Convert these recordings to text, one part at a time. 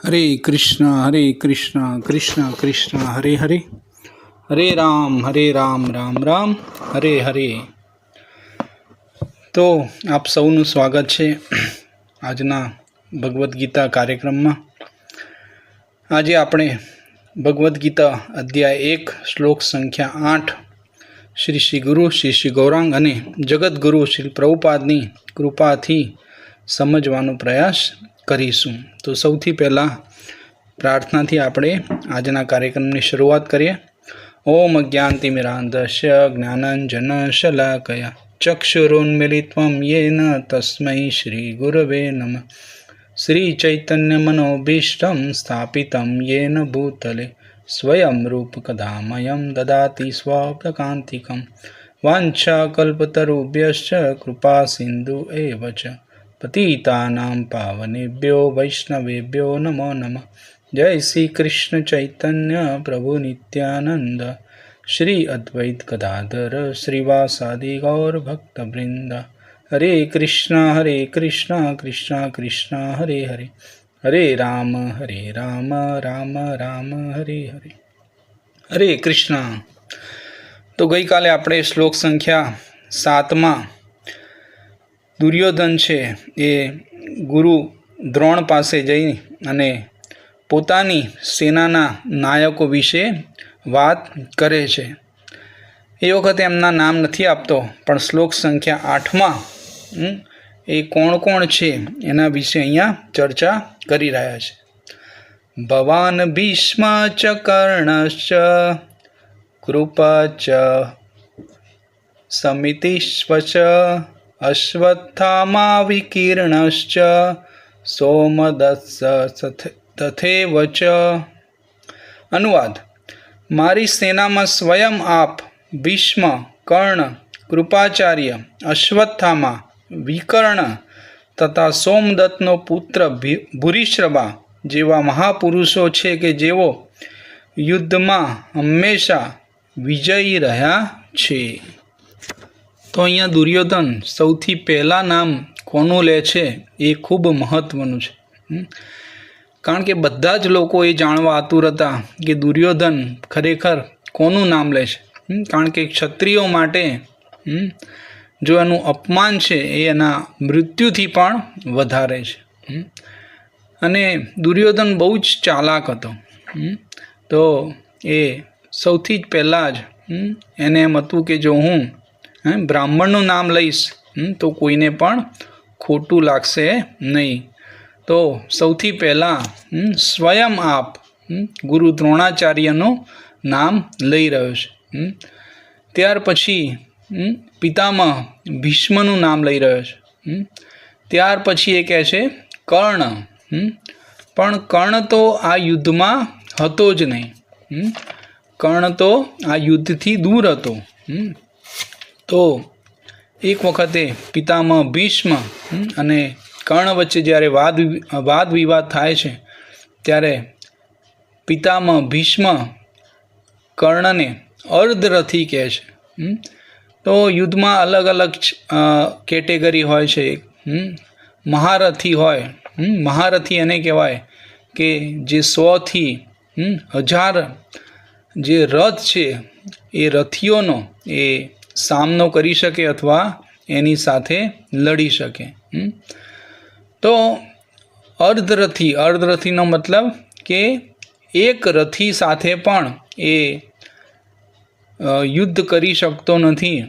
હરે કૃષ્ણ કૃષ્ણ કૃષ્ણ હરે હરે, હરે રામ રામ રામ હરે હરે. તો આપ સૌનું સ્વાગત છે આજના ભગવદ્ ગીતા કાર્યક્રમમાં. આજે આપણે ભગવદ્ ગીતા અધ્યાય 1 શ્લોક સંખ્યા 8 શ્રી ગુરુ શ્રી ગૌરાંગ અને જગદગુરુ શ્રી પ્રભુપાદની કૃપાથી સમજવાનો પ્રયાસ કરીશું. તો સૌથી પહેલાં પ્રાર્થનાથી આપણે આજના કાર્યક્રમની શરૂઆત કરીએ. ઓમ અજ્ઞાનતિમિરાંધસ્ય જ્ઞાનાંજન શલાકયા ચક્ષુરુન્મિલિત્વં યેન તસ્મૈ શ્રી ગુરવે નમઃ. શ્રી ચૈતન્ય મનોભીષ્ટં સ્થાપિतं યેન ભૂતલે સ્વયં રૂપકદામયં દદાતિ સ્વાપદાકાંતિકં વાંછાકલ્પતરુભ્યશ્ચ કૃપા સિંધુ એવ ચ પતિતાનાં પાવનેભ્યો વૈષ્ણવેભ્યો નમો નમઃ. જય શ્રી કૃષ્ણ ચૈતન્ય પ્રભુ નિત્યાનંદ શ્રી અદ્વૈત ગદાધર શ્રીવાસાદિ ગૌર ભક્તવૃંદ. હરે કૃષ્ણ કૃષ્ણ કૃષ્ણ હરે હરે, હરે રામ રામ રામ હરે હરે. હરે કૃષ્ણ. તો ગઈકાલે આપણે શ્લોક સંખ્યા 7માં દુર્યોધન છે એ ગુરુ દ્રોણ પાસે જઈ અને પોતાની સેનાના નાયકો વિશે વાત કરે છે. એ વખતે એમના નામ નથી આપતો, પણ શ્લોક સંખ્યા 8માં એ કોણ કોણ છે એના વિશે અહીંયા ચર્ચા કરી રહ્યા છે. ભવાન ભીષ્મ ચ કર્ણશ્ચ કૃપા ચ સમિતિશ્વચ અશ્વત્થામા વિકીર્ણશ્ચ સોમદત્સ તથૈવ ચ. અનુવાદ: મારી સેનામાં સ્વયં આપ, ભીષ્મ, કર્ણ, કૃપાચાર્ય, અશ્વત્થામા, વિકર્ણ તથા સોમદત્તનો પુત્ર ભૂરિશ્રવા જેવા મહાપુરુષો છે કે જેઓ યુદ્ધમાં હંમેશા વિજયી રહ્યા છે. તો અહીંયા દુર્યોધન સૌથી પહેલાં નામ કોનું લે છે એ ખૂબ મહત્ત્વનું છે. કારણ કે બધા જ લોકો એ જાણવા આતુર હતા કે દુર્યોધન ખરેખર કોનું નામ લે છે. કારણ કે ક્ષત્રિયો માટે જો એનું અપમાન છે એ એના મૃત્યુથી પણ વધારે છે. અને દુર્યોધન બહુ જ ચાલાક હતો. તો એ સૌથી જ પહેલાં જ એને એમ હતું કે જો હું બ્રાહ્મણનું નામ લઈશ તો કોઈને પણ ખોટું લાગશે નહીં. તો સૌથી પહેલાં સ્વયં આપ ગુરુ દ્રોણાચાર્યનું નામ લઈ રહ્યો છે. ત્યાર પછી પિતામહ ભીષ્મનું નામ લઈ રહ્યો છે. ત્યાર પછી એ કહે છે કર્ણ. પણ કર્ણ તો આ યુદ્ધમાં હતો જ નહીં. કર્ણ તો આ યુદ્ધથી દૂર હતો. તો એક વખતે પિતામહ ભીષ્મ અને કર્ણ વચ્ચે જ્યારે વાદ વિવાદ થાય છે ત્યારે પિતામહ ભીષ્મ કર્ણને અર્ધરથી કહે છે. તો યુદ્ધમાં અલગ અલગ કેટેગરી હોય છે. મહારથી હોય. મહારથી એને કહેવાય કે જે 100થી 1000 જે રથ છે એ રથીઓનો એ સામનો કરી શકે અથવા એની સાથે લડી શકે. તો અર્ધરથીનો મતલબ કે એક રથી સાથે પણ એ યુદ્ધ કરી શકતો નથી.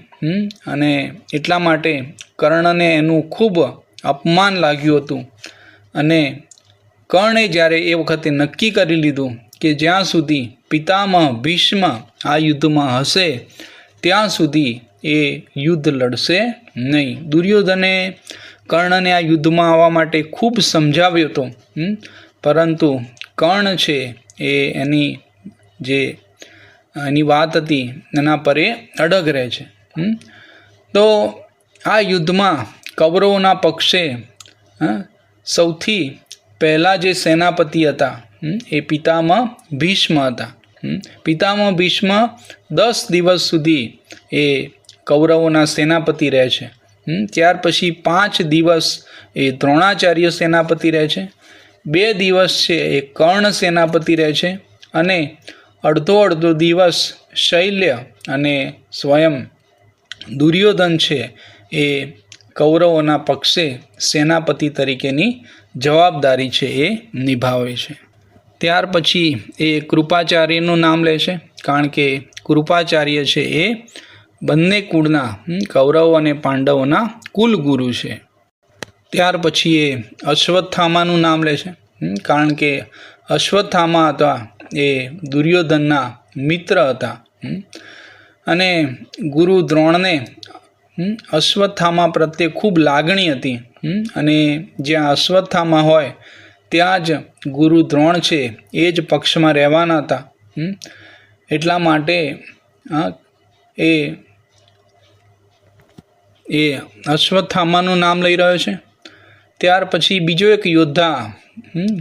અને એટલા માટે કર્ણને એનું ખૂબ અપમાન લાગ્યું હતું. અને કર્ણે જ્યારે એ વખતે નક્કી કરી લીધું કે જ્યાં સુધી પિતામહ ભીષ્મ આ યુદ્ધમાં હશે ત્યાં સુધી એ યુદ્ધ લડશે નહીં. દુર્યોધને કર્ણને આ યુદ્ધમાં આવવા માટે ખૂબ સમજાવ્યો હતો, પરંતુ કર્ણ છે એ એની વાત હતી એના પર એ અડગ રહે છે. તો આ યુદ્ધમાં કૌરવોના પક્ષે સૌથી પહેલાં જે સેનાપતિ હતા એ પિતામહ ભીષ્મ હતા. પિતામહ ભીષ્મ 10 દિવસ સુધી એ કૌરવોના સેનાપતિ રહે છે. ત્યાર પછી 5 દિવસ એ દ્રોણાચાર્ય સેનાપતિ રહે છે. 2 દિવસ છે એ કર્ણ સેનાપતિ રહે છે અને અડધો દિવસ શૈલ્ય અને સ્વયં દુર્યોધન છે એ કૌરવોના પક્ષે સેનાપતિ તરીકેની જવાબદારી છે એ નિભાવે છે. ત્યાર પછી એ કૃપાચાર્યનું નામ લે છે, કારણ કે કૃપાચાર્ય છે એ બંને કુળના કૌરવ અને પાંડવોના કુલગુરુ છે. ત્યાર પછી એ અશ્વત્થામાનું નામ લે છે, કારણ કે અશ્વત્થામા હતા એ દુર્યોધનના મિત્ર હતા અને ગુરુ દ્રોણને અશ્વત્થામા પ્રત્યે ખૂબ લાગણી હતી અને જ્યાં અશ્વત્થામા હોય ત્યાં જ ગુરુ દ્રોણ છે એ જ પક્ષમાં રહેવાના હતા. એટલા માટે એ અશ્વત્થામાનું નામ લઈ રહ્યો છે. ત્યાર પછી બીજો એક યોદ્ધા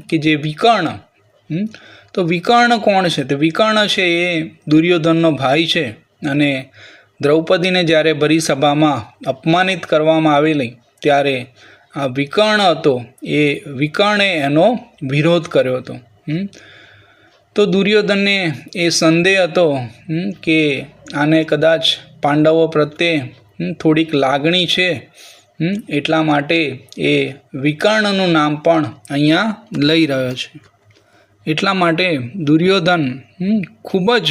કે જે વિકર્ણ, તો વિકર્ણ કોણ છે? તો વિકર્ણ છે એ દુર્યોધનનો ભાઈ છે અને દ્રૌપદીને જ્યારે ભરી સભામાં અપમાનિત કરવામાં આવેલી ત્યારે આ વિકર્ણ હતો એ વિકર્ણે એનો વિરોધ કર્યો હતો. તો દુર્યોધનને એ સંદેહ હતો કે આને કદાચ પાંડવો પ્રત્યે થોડીક લાગણી છે, એટલા માટે એ વિકર્ણનું નામ પણ અહીંયા લઈ રહ્યો છે. એટલા માટે દુર્યોધન ખૂબ જ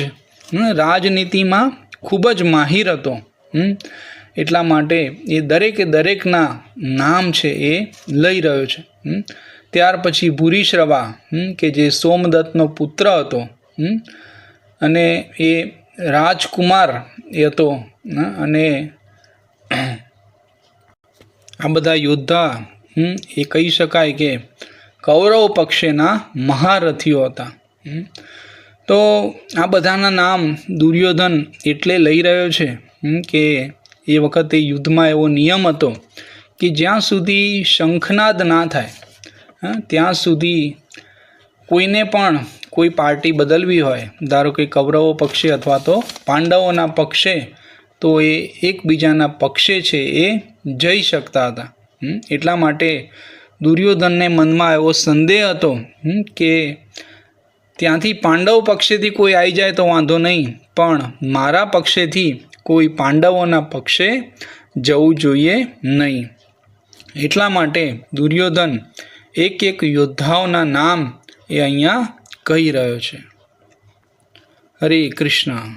રાજનીતિમાં ખૂબ જ માહિર હતો. એટલા માટે એ દરેકના નામ છે એ લઈ રહ્યો છે. ત્યાર પછી ભૂરિશ્રવા કે જે સોમદત્તનો પુત્ર હતો અને એ રાજકુમાર એ હતો અને આ બધા યોદ્ધા એ કહી શકાય કે કૌરવ પક્ષેના મહારથીઓ હતા. તો આ બધાના નામ દુર્યોધન એટલે લઈ રહ્યો છે કે એ વખતે યુદ્ધમાં એવો નિયમ હતો કે જ્યાં સુધી શંખનાદ ના થાય ત્યાં સુધી કોઈને પણ કોઈ પાર્ટી બદલવી હોય, ધારો કે કૌરવો પક્ષે અથવા તો પાંડવોના પક્ષે, તો એ એકબીજાના પક્ષે છે એ જઈ શકતા હતા. એટલા માટે દુર્યોધનને મનમાં એવો સંદેહ હતો કે ત્યાંથી પાંડવ પક્ષેથી કોઈ આવી જાય તો વાંધો નહીં, પણ મારા પક્ષેથી કોઈ પાંડવોના પક્ષે જવું જોઈએ નહીં. એટલા માટે દુર્યોધન એક યોદ્ધાઓના નામ એ અહીંયા કહી રહ્યો છે. હરે કૃષ્ણ.